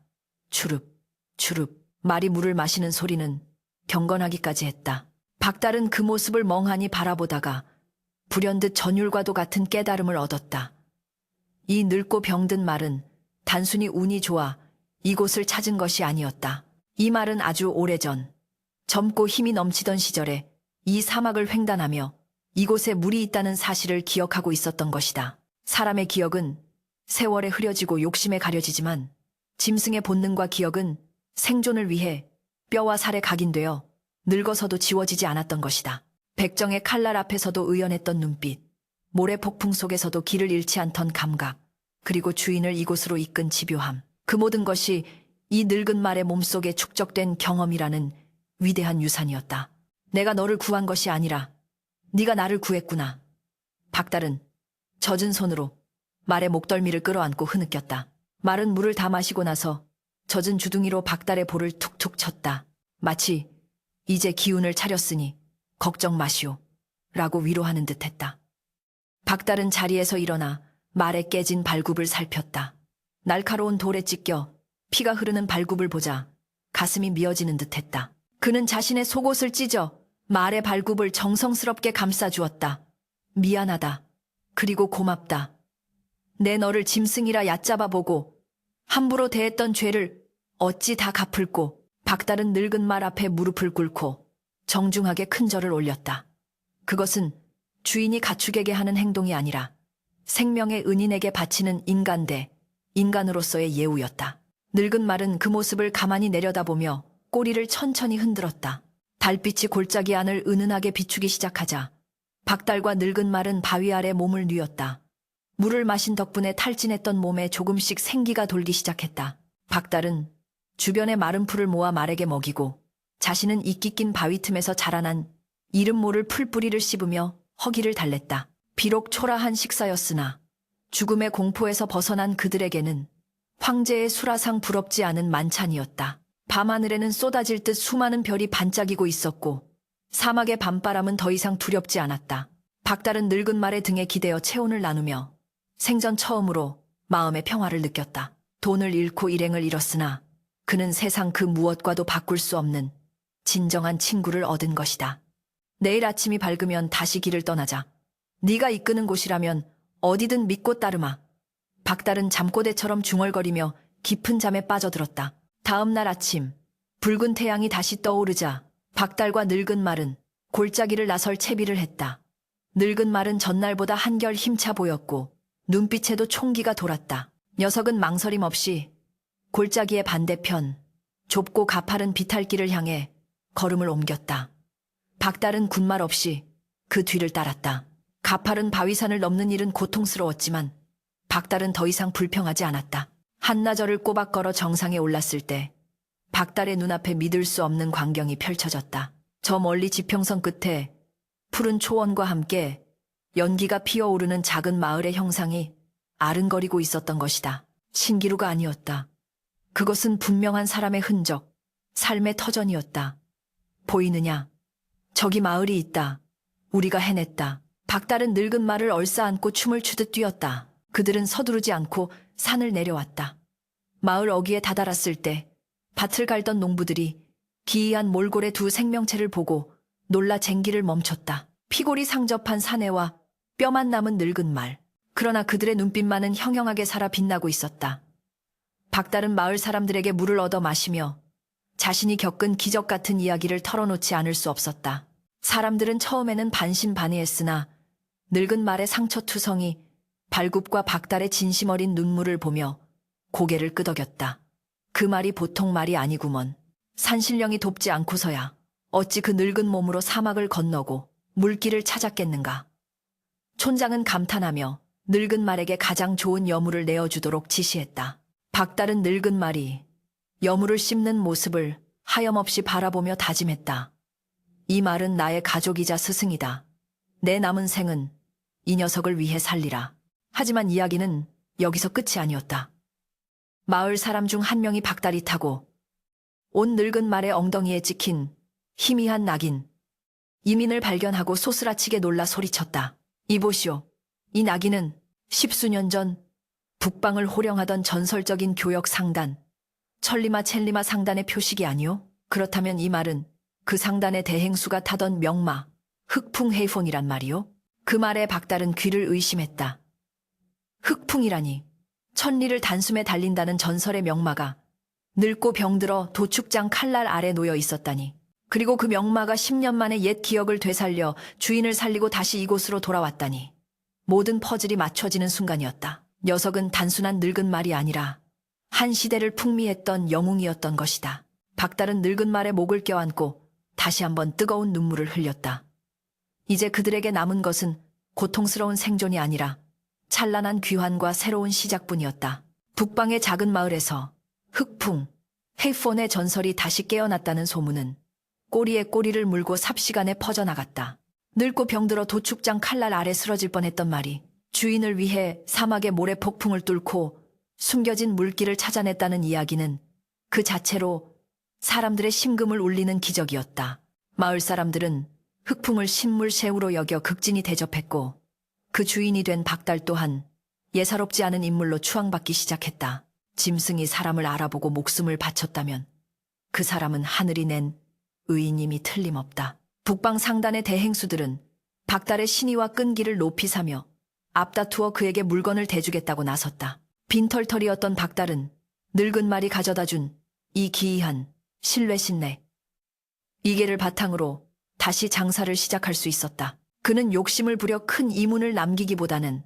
A: 추릅, 추릅. 말이 물을 마시는 소리는 경건하기까지 했다. 박달은 그 모습을 멍하니 바라보다가 불현듯 전율과도 같은 깨달음을 얻었다. 이 늙고 병든 말은 단순히 운이 좋아 이곳을 찾은 것이 아니었다. 이 말은 아주 오래전 젊고 힘이 넘치던 시절에 이 사막을 횡단하며 이곳에 물이 있다는 사실을 기억하고 있었던 것이다. 사람의 기억은 세월에 흐려지고 욕심에 가려지지만 짐승의 본능과 기억은 생존을 위해 뼈와 살에 각인되어 늙어서도 지워지지 않았던 것이다. 백정의 칼날 앞에서도 의연했던 눈빛, 모래 폭풍 속에서도 길을 잃지 않던 감각, 그리고 주인을 이곳으로 이끈 집요함. 그 모든 것이 이 늙은 말의 몸속에 축적된 경험이라는 위대한 유산이었다. 내가 너를 구한 것이 아니라 네가 나를 구했구나. 박달은 젖은 손으로 말의 목덜미를 끌어안고 흐느꼈다. 말은 물을 다 마시고 나서 젖은 주둥이로 박달의 볼을 툭툭 쳤다. 마치 이제 기운을 차렸으니 걱정 마시오 라고 위로하는 듯했다. 박달은 자리에서 일어나 말의 깨진 발굽을 살폈다. 날카로운 돌에 찢겨 피가 흐르는 발굽을 보자 가슴이 미어지는 듯했다. 그는 자신의 속옷을 찢어 말의 발굽을 정성스럽게 감싸주었다. 미안하다. 그리고 고맙다. 내 너를 짐승이라 얕잡아보고 함부로 대했던 죄를 어찌 다 갚을꼬. 박달은 늙은 말 앞에 무릎을 꿇고 정중하게 큰 절을 올렸다. 그것은 주인이 가축에게 하는 행동이 아니라 생명의 은인에게 바치는 인간 대 인간으로서의 예우였다. 늙은 말은 그 모습을 가만히 내려다보며 꼬리를 천천히 흔들었다. 달빛이 골짜기 안을 은은하게 비추기 시작하자 박달과 늙은 말은 바위 아래 몸을 뉘었다. 물을 마신 덕분에 탈진했던 몸에 조금씩 생기가 돌기 시작했다. 박달은 주변의 마른 풀을 모아 말에게 먹이고 자신은 이끼 낀 바위 틈에서 자라난 이름 모를 풀뿌리를 씹으며 허기를 달랬다. 비록 초라한 식사였으나 죽음의 공포에서 벗어난 그들에게는 황제의 수라상 부럽지 않은 만찬이었다. 밤하늘에는 쏟아질 듯 수많은 별이 반짝이고 있었고 사막의 밤바람은 더 이상 두렵지 않았다. 박달은 늙은 말의 등에 기대어 체온을 나누며 생전 처음으로 마음의 평화를 느꼈다. 돈을 잃고 일행을 잃었으나 그는 세상 그 무엇과도 바꿀 수 없는 진정한 친구를 얻은 것이다. 내일 아침이 밝으면 다시 길을 떠나자. 네가 이끄는 곳이라면 어디든 믿고 따르마. 박달은 잠꼬대처럼 중얼거리며 깊은 잠에 빠져들었다. 다음 날 아침 붉은 태양이 다시 떠오르자 박달과 늙은 말은 골짜기를 나설 채비를 했다. 늙은 말은 전날보다 한결 힘차 보였고 눈빛에도 총기가 돌았다. 녀석은 망설임 없이 골짜기의 반대편 좁고 가파른 비탈길을 향해 걸음을 옮겼다. 박달은 군말 없이 그 뒤를 따랐다. 가파른 바위산을 넘는 일은 고통스러웠지만 박달은 더 이상 불평하지 않았다. 한나절을 꼬박 걸어 정상에 올랐을 때 박달의 눈앞에 믿을 수 없는 광경이 펼쳐졌다. 저 멀리 지평선 끝에 푸른 초원과 함께 연기가 피어오르는 작은 마을의 형상이 아른거리고 있었던 것이다. 신기루가 아니었다. 그것은 분명한 사람의 흔적, 삶의 터전이었다. 보이느냐? 저기 마을이 있다. 우리가 해냈다. 박달은 늙은 말을 얼싸안고 춤을 추듯 뛰었다. 그들은 서두르지 않고 산을 내려왔다. 마을 어귀에 다다랐을 때 밭을 갈던 농부들이 기이한 몰골의 두 생명체를 보고 놀라 쟁기를 멈췄다. 피골이 상접한 사내와 뼈만 남은 늙은 말. 그러나 그들의 눈빛만은 형형하게 살아 빛나고 있었다. 박달은 마을 사람들에게 물을 얻어 마시며 자신이 겪은 기적 같은 이야기를 털어놓지 않을 수 없었다. 사람들은 처음에는 반신반의했으나 늙은 말의 상처투성이 발굽과 박달의 진심 어린 눈물을 보며 고개를 끄덕였다. 그 말이 보통 말이 아니구먼. 산신령이 돕지 않고서야 어찌 그 늙은 몸으로 사막을 건너고 물길을 찾았겠는가. 촌장은 감탄하며 늙은 말에게 가장 좋은 여물을 내어주도록 지시했다. 박달은 늙은 말이 여물을 씹는 모습을 하염없이 바라보며 다짐했다. 이 말은 나의 가족이자 스승이다. 내 남은 생은 이 녀석을 위해 살리라. 하지만 이야기는 여기서 끝이 아니었다. 마을 사람 중 한 명이 박달이 타고 온 늙은 말의 엉덩이에 찍힌 희미한 낙인, 이민을 발견하고 소스라치게 놀라 소리쳤다. 이보시오. 이 낙인은 십수년 전 북방을 호령하던 전설적인 교역 상단, 천리마 첼리마 상단의 표식이 아니오? 그렇다면 이 말은 그 상단의 대행수가 타던 명마, 흑풍해이폰이란 말이오? 그 말에 박달은 귀를 의심했다. 흑풍이라니, 천리를 단숨에 달린다는 전설의 명마가 늙고 병들어 도축장 칼날 아래 놓여 있었다니. 그리고 그 명마가 10년 만에 옛 기억을 되살려 주인을 살리고 다시 이곳으로 돌아왔다니. 모든 퍼즐이 맞춰지는 순간이었다. 녀석은 단순한 늙은 말이 아니라 한 시대를 풍미했던 영웅이었던 것이다. 박달은 늙은 말의 목을 껴안고 다시 한번 뜨거운 눈물을 흘렸다. 이제 그들에게 남은 것은 고통스러운 생존이 아니라 찬란한 귀환과 새로운 시작뿐이었다. 북방의 작은 마을에서 흑풍, 헤이폰의 전설이 다시 깨어났다는 소문은 꼬리에 꼬리를 물고 삽시간에 퍼져나갔다. 늙고 병들어 도축장 칼날 아래 쓰러질 뻔했던 말이 주인을 위해 사막의 모래 폭풍을 뚫고 숨겨진 물길을 찾아냈다는 이야기는 그 자체로 사람들의 심금을 울리는 기적이었다. 마을 사람들은 흑풍을 신물새우로 여겨 극진히 대접했고 그 주인이 된 박달 또한 예사롭지 않은 인물로 추앙받기 시작했다. 짐승이 사람을 알아보고 목숨을 바쳤다면 그 사람은 하늘이 낸 의인임이 틀림없다. 북방 상단의 대행수들은 박달의 신의와 끈기를 높이 사며 앞다투어 그에게 물건을 대주겠다고 나섰다. 빈털털이었던 박달은 늙은 말이 가져다 준 이 기이한 신뢰신내 이계를 바탕으로 다시 장사를 시작할 수 있었다. 그는 욕심을 부려 큰 이문을 남기기보다는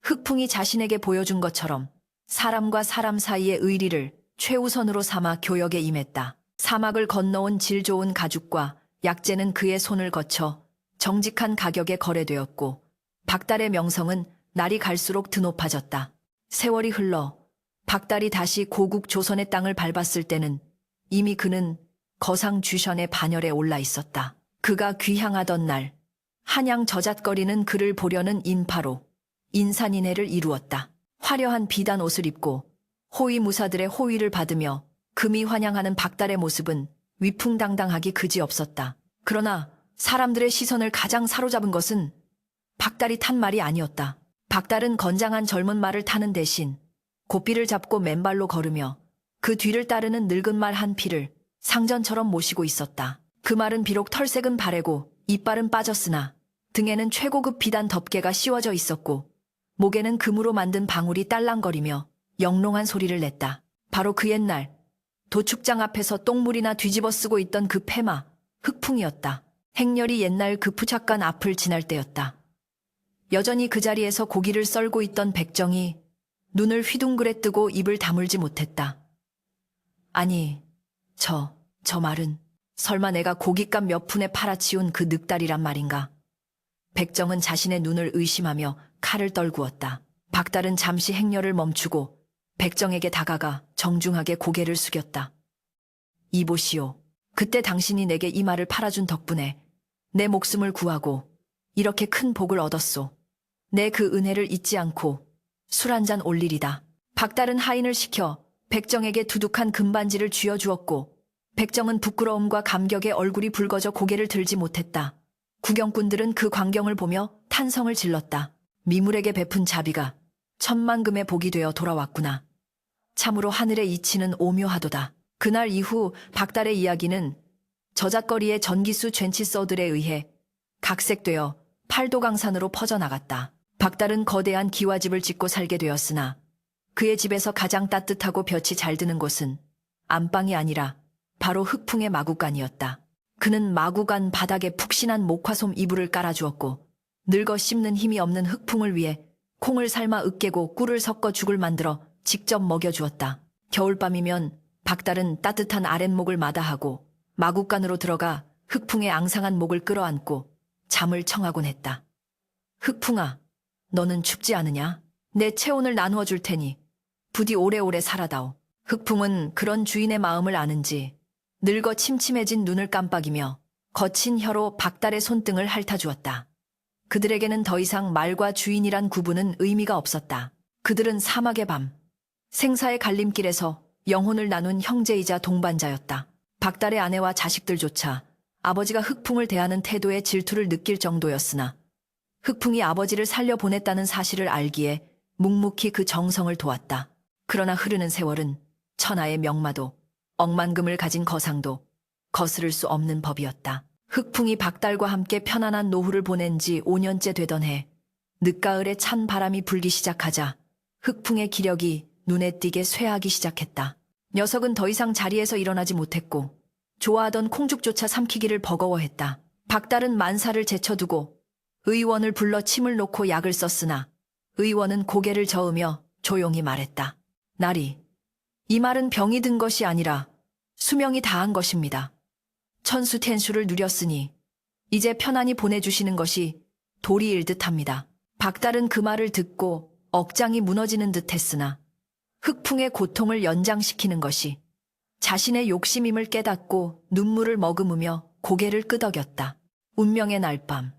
A: 흑풍이 자신에게 보여준 것처럼 사람과 사람 사이의 의리를 최우선으로 삼아 교역에 임했다. 사막을 건너온 질 좋은 가죽과 약재는 그의 손을 거쳐 정직한 가격에 거래되었고 박달의 명성은 날이 갈수록 드높아졌다. 세월이 흘러 박달이 다시 고국 조선의 땅을 밟았을 때는 이미 그는 거상쥐션의 반열에 올라 있었다. 그가 귀향하던 날 한양 저잣거리는 그를 보려는 인파로 인산인해를 이루었다. 화려한 비단 옷을 입고 호위무사들의 호위를 받으며 금이 환영하는 박달의 모습은 위풍당당하기 그지없었다. 그러나 사람들의 시선을 가장 사로잡은 것은 박달이 탄 말이 아니었다. 박달은 건장한 젊은 말을 타는 대신 고삐를 잡고 맨발로 걸으며 그 뒤를 따르는 늙은 말 한 피를 상전처럼 모시고 있었다. 그 말은 비록 털색은 바래고 이빨은 빠졌으나 등에는 최고급 비단 덮개가 씌워져 있었고 목에는 금으로 만든 방울이 딸랑거리며 영롱한 소리를 냈다. 바로 그 옛날 도축장 앞에서 똥물이나 뒤집어 쓰고 있던 그 패마 흑풍이었다. 행렬이 옛날 그 푸착간 앞을 지날 때였다. 여전히 그 자리에서 고기를 썰고 있던 백정이 눈을 휘둥그레 뜨고 입을 다물지 못했다. 아니, 저 말은 설마 내가 고깃값 몇 푼에 팔아치운 그 늑다리란 말인가? 백정은 자신의 눈을 의심하며 칼을 떨구었다. 박달은 잠시 행렬을 멈추고 백정에게 다가가 정중하게 고개를 숙였다. 이보시오. 그때 당신이 내게 이 말을 팔아준 덕분에 내 목숨을 구하고 이렇게 큰 복을 얻었소. 내 그 은혜를 잊지 않고 술 한 잔 올리리다. 박달은 하인을 시켜 백정에게 두둑한 금반지를 쥐어주었고 백정은 부끄러움과 감격에 얼굴이 붉어져 고개를 들지 못했다. 구경꾼들은 그 광경을 보며 탄성을 질렀다. 미물에게 베푼 자비가 천만금의 복이 되어 돌아왔구나. 참으로 하늘의 이치는 오묘하도다. 그날 이후 박달의 이야기는 저잣거리의 전기수 젠치서들에 의해 각색되어 팔도강산으로 퍼져나갔다. 박달은 거대한 기와집을 짓고 살게 되었으나 그의 집에서 가장 따뜻하고 볕이 잘 드는 곳은 안방이 아니라 바로 흑풍의 마구간이었다. 그는 마구간 바닥에 푹신한 목화솜 이불을 깔아주었고 늙어 씹는 힘이 없는 흑풍을 위해 콩을 삶아 으깨고 꿀을 섞어 죽을 만들어 직접 먹여주었다. 겨울밤이면 박달은 따뜻한 아랫목을 마다하고 마구간으로 들어가 흑풍의 앙상한 목을 끌어안고 잠을 청하곤 했다. 흑풍아, 너는 춥지 않으냐? 내 체온을 나누어 줄 테니 부디 오래오래 살아다오. 흑풍은 그런 주인의 마음을 아는지 늙어 침침해진 눈을 깜빡이며 거친 혀로 박달의 손등을 핥아주었다. 그들에게는 더 이상 말과 주인이란 구분은 의미가 없었다. 그들은 사막의 밤, 생사의 갈림길에서 영혼을 나눈 형제이자 동반자였다. 박달의 아내와 자식들조차 아버지가 흑풍을 대하는 태도에 질투를 느낄 정도였으나 흑풍이 아버지를 살려보냈다는 사실을 알기에 묵묵히 그 정성을 도왔다. 그러나 흐르는 세월은 천하의 명마도 억만금을 가진 거상도 거스를 수 없는 법이었다. 흑풍이 박달과 함께 편안한 노후를 보낸 지 5년째 되던 해 늦가을에 찬 바람이 불기 시작하자 흑풍의 기력이 눈에 띄게 쇠하기 시작했다. 녀석은 더 이상 자리에서 일어나지 못했고 좋아하던 콩죽조차 삼키기를 버거워했다. 박달은 만사를 제쳐두고 의원을 불러 침을 놓고 약을 썼으나 의원은 고개를 저으며 조용히 말했다. 나리, 이 말은 병이 든 것이 아니라 수명이 다한 것입니다. 천수텐수를 누렸으니 이제 편안히 보내주시는 것이 도리일 듯합니다. 박달은 그 말을 듣고 억장이 무너지는 듯했으나 흑풍의 고통을 연장시키는 것이 자신의 욕심임을 깨닫고 눈물을 머금으며 고개를 끄덕였다. 운명의 날밤,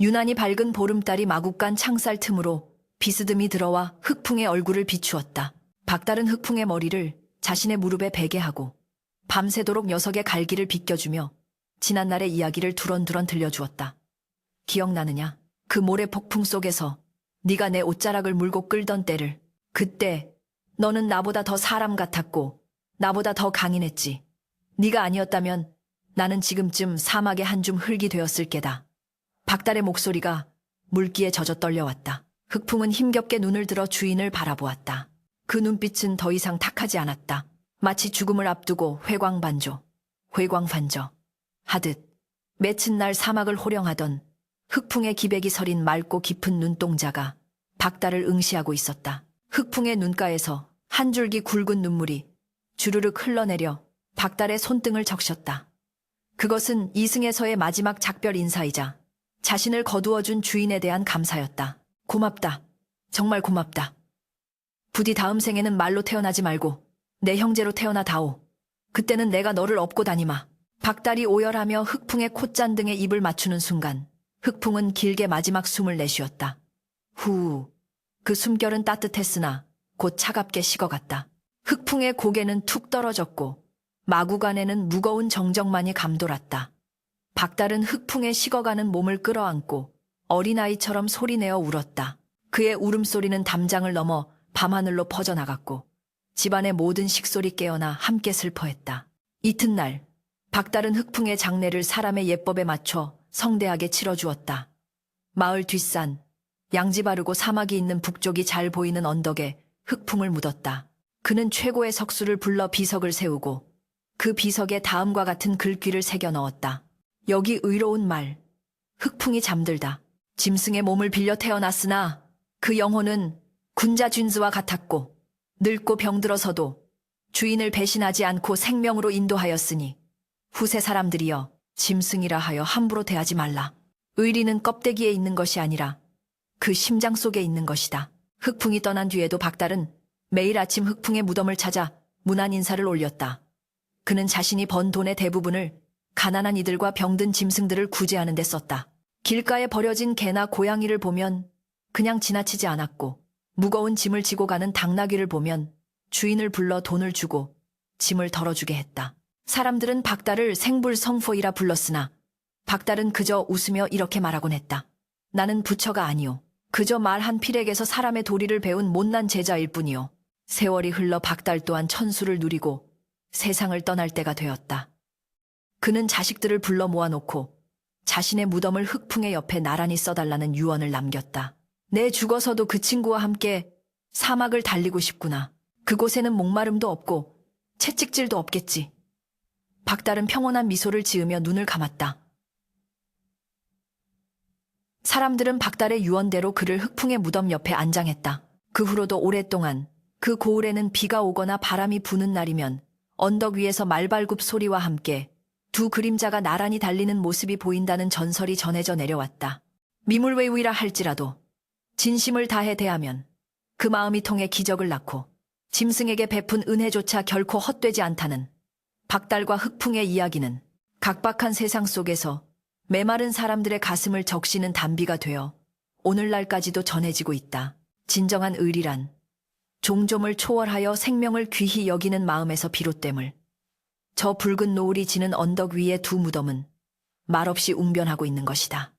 A: 유난히 밝은 보름달이 마구간 창살 틈으로 비스듬히 들어와 흑풍의 얼굴을 비추었다. 박달은 흑풍의 머리를 자신의 무릎에 베게 하고 밤새도록 녀석의 갈기를 비껴주며 지난날의 이야기를 두런두런 들려주었다. 기억나느냐? 그 모래 폭풍 속에서 네가 내 옷자락을 물고 끌던 때를. 그때 너는 나보다 더 사람 같았고 나보다 더 강인했지. 네가 아니었다면 나는 지금쯤 사막의 한 줌 흙이 되었을 게다. 박달의 목소리가 물기에 젖어 떨려왔다. 흑풍은 힘겹게 눈을 들어 주인을 바라보았다. 그 눈빛은 더 이상 탁하지 않았다. 마치 죽음을 앞두고 회광반조, 회광반저 하듯 맺힌 날 사막을 호령하던 흑풍의 기백이 서린 맑고 깊은 눈동자가 박달을 응시하고 있었다. 흑풍의 눈가에서 한 줄기 굵은 눈물이 주르륵 흘러내려 박달의 손등을 적셨다. 그것은 이승에서의 마지막 작별 인사이자 자신을 거두어준 주인에 대한 감사였다. 고맙다. 정말 고맙다. 부디 다음 생에는 말로 태어나지 말고 내 형제로 태어나다오. 그때는 내가 너를 업고 다니마. 박달이 오열하며 흑풍의 콧잔등에 입을 맞추는 순간 흑풍은 길게 마지막 숨을 내쉬었다. 후, 그 숨결은 따뜻했으나 곧 차갑게 식어갔다. 흑풍의 고개는 툭 떨어졌고 마구간에는 무거운 정적만이 감돌았다. 박달은 흑풍의 식어가는 몸을 끌어안고 어린아이처럼 소리내어 울었다. 그의 울음소리는 담장을 넘어 밤하늘로 퍼져나갔고 집안의 모든 식솔이 깨어나 함께 슬퍼했다. 이튿날 박달은 흑풍의 장례를 사람의 예법에 맞춰 성대하게 치러주었다. 마을 뒷산, 양지 바르고 사막이 있는 북쪽이 잘 보이는 언덕에 흑풍을 묻었다. 그는 최고의 석수를 불러 비석을 세우고 그 비석에 다음과 같은 글귀를 새겨 넣었다. 여기 의로운 말, 흑풍이 잠들다. 짐승의 몸을 빌려 태어났으나 그 영혼은 군자 쥔즈와 같았고 늙고 병들어서도 주인을 배신하지 않고 생명으로 인도하였으니 후세 사람들이여 짐승이라 하여 함부로 대하지 말라. 의리는 껍데기에 있는 것이 아니라 그 심장 속에 있는 것이다. 흑풍이 떠난 뒤에도 박달은 매일 아침 흑풍의 무덤을 찾아 문안 인사를 올렸다. 그는 자신이 번 돈의 대부분을 가난한 이들과 병든 짐승들을 구제하는 데 썼다. 길가에 버려진 개나 고양이를 보면 그냥 지나치지 않았고 무거운 짐을 지고 가는 당나귀를 보면 주인을 불러 돈을 주고 짐을 덜어주게 했다. 사람들은 박달을 생불성포이라 불렀으나 박달은 그저 웃으며 이렇게 말하곤 했다. 나는 부처가 아니오. 그저 말 한 필액에서 사람의 도리를 배운 못난 제자일 뿐이오. 세월이 흘러 박달 또한 천수를 누리고 세상을 떠날 때가 되었다. 그는 자식들을 불러 모아놓고 자신의 무덤을 흑풍의 옆에 나란히 써달라는 유언을 남겼다. 내 죽어서도 그 친구와 함께 사막을 달리고 싶구나. 그곳에는 목마름도 없고 채찍질도 없겠지. 박달은 평온한 미소를 지으며 눈을 감았다. 사람들은 박달의 유언대로 그를 흑풍의 무덤 옆에 안장했다. 그 후로도 오랫동안 그 고을에는 비가 오거나 바람이 부는 날이면 언덕 위에서 말발굽 소리와 함께 두 그림자가 나란히 달리는 모습이 보인다는 전설이 전해져 내려왔다. 미물외우이라 할지라도 진심을 다해 대하면 그 마음이 통해 기적을 낳고 짐승에게 베푼 은혜조차 결코 헛되지 않다는 박달과 흑풍의 이야기는 각박한 세상 속에서 메마른 사람들의 가슴을 적시는 단비가 되어 오늘날까지도 전해지고 있다. 진정한 의리란 종좀을 초월하여 생명을 귀히 여기는 마음에서 비롯됨을. 저 붉은 노을이 지는 언덕 위의 두 무덤은 말없이 웅변하고 있는 것이다.